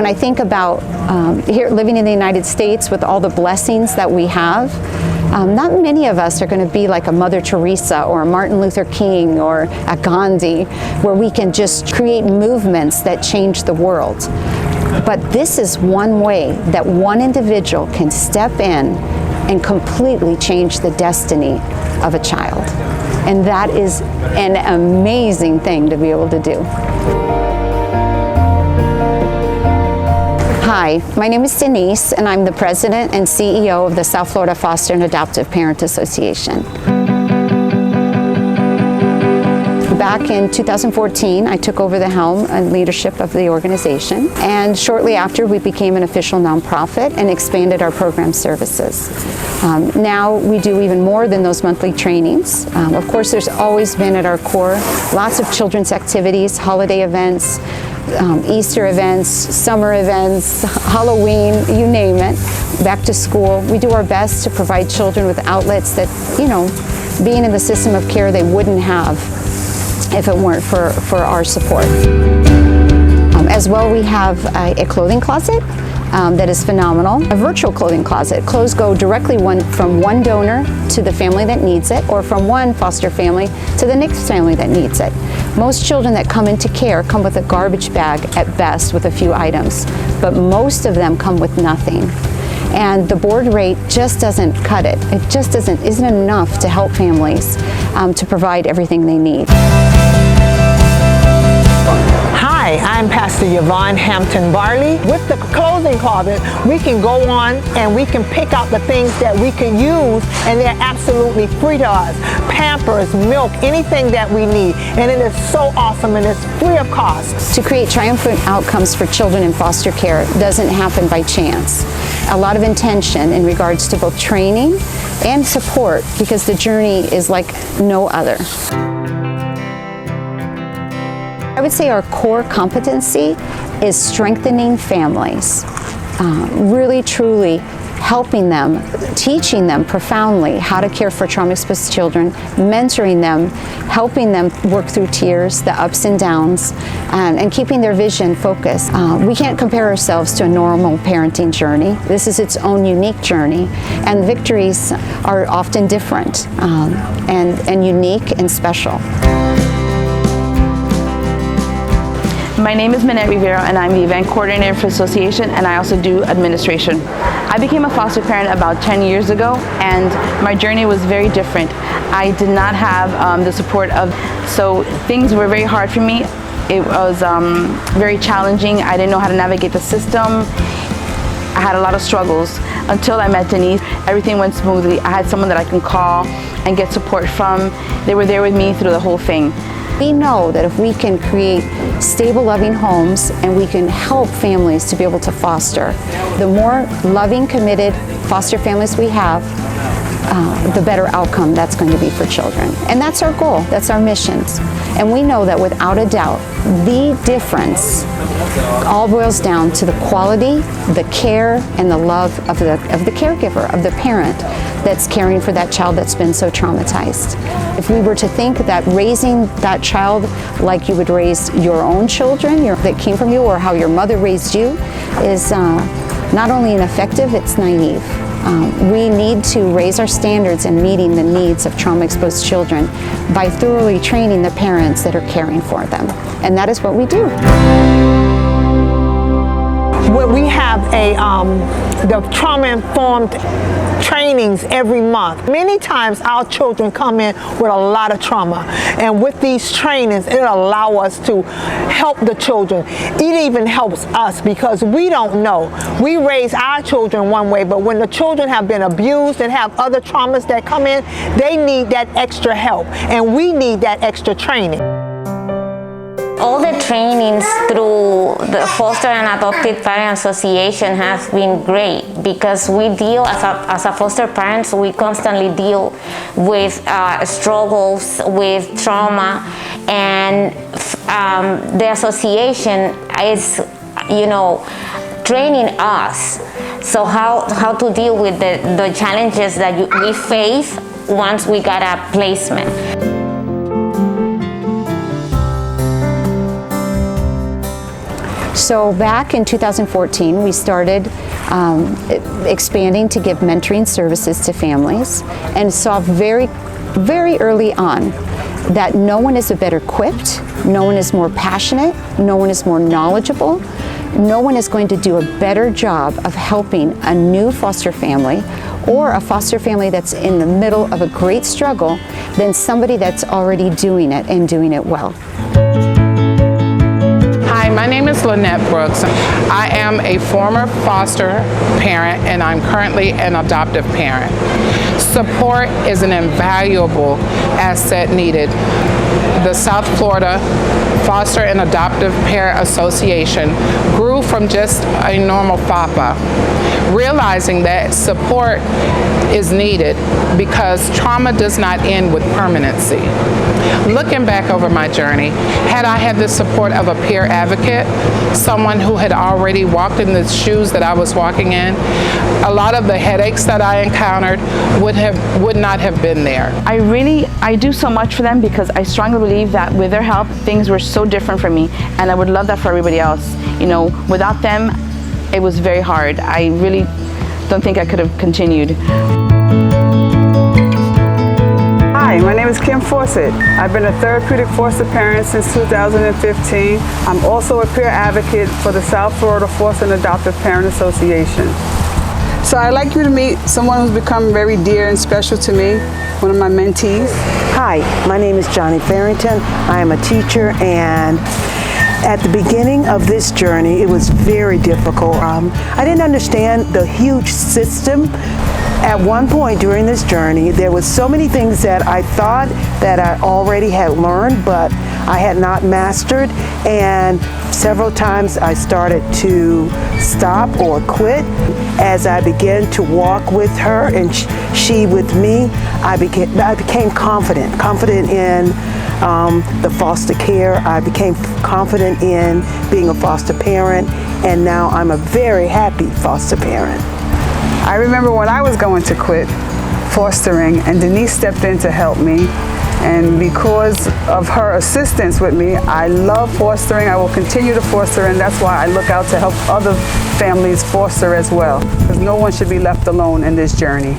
when I think about here living in the United States with all the blessings that we have, not many of us are going to be like a Mother Teresa or a Martin Luther King or a Gandhi, where we can just create movements that change the world. But this is one way that one individual can step in and completely change the destiny of a child. And that is an amazing thing to be able to do. Hi, my name is Denise, and I'm the President and CEO of the South Florida Foster and Adoptive Parent Association. Back in 2014, I took over the helm and leadership of the organization, and shortly after we became an official nonprofit and expanded our program services. Now we do even more than those monthly trainings. Of course, there's always been at our core lots of children's activities, holiday events, Easter events, summer events, Halloween, you name it, back to school. We do our best to provide children with outlets that, being in the system of care, they wouldn't have if it weren't for our support. As well, we have a clothing closet that is phenomenal. A virtual clothing closet. Clothes go directly from one donor to the family that needs it, or from one foster family to the next family that needs it. Most children that come into care come with a garbage bag at best with a few items, but most of them come with nothing. And the board rate just doesn't cut it. It just isn't enough to help families to provide everything they need. Hi, I'm Pastor Yvonne Hampton Barley. With the clothing closet, we can go on and we can pick out the things that we can use, and they're absolutely free to us. Pampers, milk, anything that we need. And it is so awesome, and it's free of cost. To create triumphant outcomes for children in foster care doesn't happen by chance. A lot of intention in regards to both training and support, because the journey is like no other. I would say our core competency is strengthening families, really truly helping them, teaching them profoundly how to care for trauma-exposed children, mentoring them, helping them work through tears, the ups and downs, and keeping their vision focused. We can't compare ourselves to a normal parenting journey. This is its own unique journey, and victories are often different and unique and special. My name is Minette Rivera, and I'm the event coordinator for the association, and I also do administration. I became a foster parent about 10 years ago, and my journey was very different. I did not have the support so things were very hard for me. It was very challenging. I didn't know how to navigate the system. I had a lot of struggles until I met Denise. Everything went smoothly. I had someone that I can call and get support from. They were there with me through the whole thing. We know that if we can create stable, loving homes and we can help families to be able to foster, the more loving, committed foster families we have, the better outcome that's going to be for children. And that's our goal, that's our missions. And we know that without a doubt, the difference all boils down to the quality, the care, and the love of the caregiver, of the parent that's caring for that child that's been so traumatized. If we were to think that raising that child like you would raise your own children that came from you, or how your mother raised you, is not only ineffective, it's naive. We need to raise our standards in meeting the needs of trauma-exposed children by thoroughly training the parents that are caring for them. And that is what we do. We have the trauma-informed trainings every month. Many times our children come in with a lot of trauma, and with these trainings it allows us to help the children. It even helps us because we don't know. We raise our children one way, but when the children have been abused and have other traumas that come in, they need that extra help, and we need that extra training. All the trainings through the Foster and Adopted Parent Association has been great, because we deal, as a foster parents, we constantly deal with struggles, with trauma, and the association is, training us. So how to deal with the challenges that we face once we got a placement. So back in 2014, we started expanding to give mentoring services to families, and saw very early on that no one is better equipped, no one is more passionate, no one is more knowledgeable, no one is going to do a better job of helping a new foster family or a foster family that's in the middle of a great struggle than somebody that's already doing it and doing it well. Hi, my name is Lynette Brooks. I am a former foster parent and I'm currently an adoptive parent. Support is an invaluable asset needed. The South Florida Foster and Adoptive Parent Association grew from just a normal FAPA, realizing that support is needed because trauma does not end with permanency. Looking back over my journey, had I had the support of a peer advocate, someone who had already walked in the shoes that I was walking in, a lot of the headaches that I encountered would not have been there. I do so much for them because I strongly believe that with their help, things were so different for me, and I would love that for everybody else. You know, without them, it was very hard. I really don't think I could have continued. Hi, my name is Kim Fawcett. I've been a therapeutic foster parent since 2015. I'm also a peer advocate for the South Florida Foster and Adoptive Parent Association. So I'd like you to meet someone who's become very dear and special to me, one of my mentees. Hi, my name is Johnny Farrington. I am a teacher, and at the beginning of this journey, it was very difficult. I didn't understand the huge system. At one point during this journey, there was so many things that I thought that I already had learned, but I had not mastered, and several times I started to stop or quit. As I began to walk with her and she with me, I became confident in the foster care. I became confident in being a foster parent, and now I'm a very happy foster parent. I remember when I was going to quit fostering, and Denise stepped in to help me. And because of her assistance with me, I love fostering. I will continue to foster, and that's why I look out to help other families foster as well, because no one should be left alone in this journey.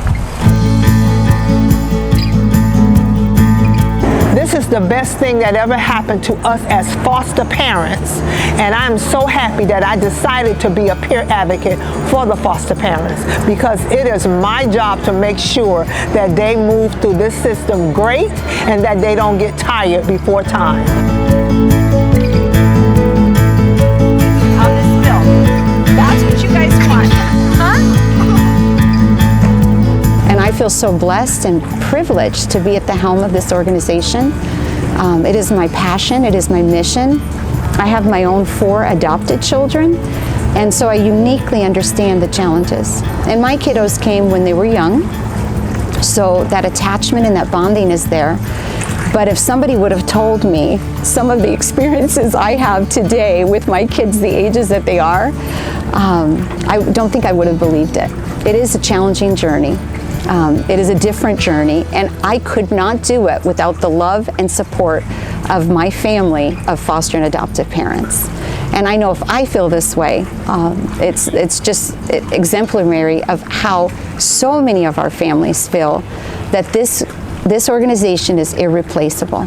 This is the best thing that ever happened to us as foster parents, and I'm so happy that I decided to be a peer advocate for the foster parents, because it is my job to make sure that they move through this system great and that they don't get tired before time. How does it feel? That's what you guys want, huh? And I feel so blessed and privileged to be at the helm of this organization. It is my passion, it is my mission. I have my own 4 adopted children, and so I uniquely understand the challenges. And my kiddos came when they were young, so that attachment and that bonding is there. But if somebody would have told me some of the experiences I have today with my kids the ages that they are, I don't think I would have believed it. It is a challenging journey. It is a different journey, and I could not do it without the love and support of my family of foster and adoptive parents. And I know if I feel this way, it's just exemplary of how so many of our families feel that this organization is irreplaceable.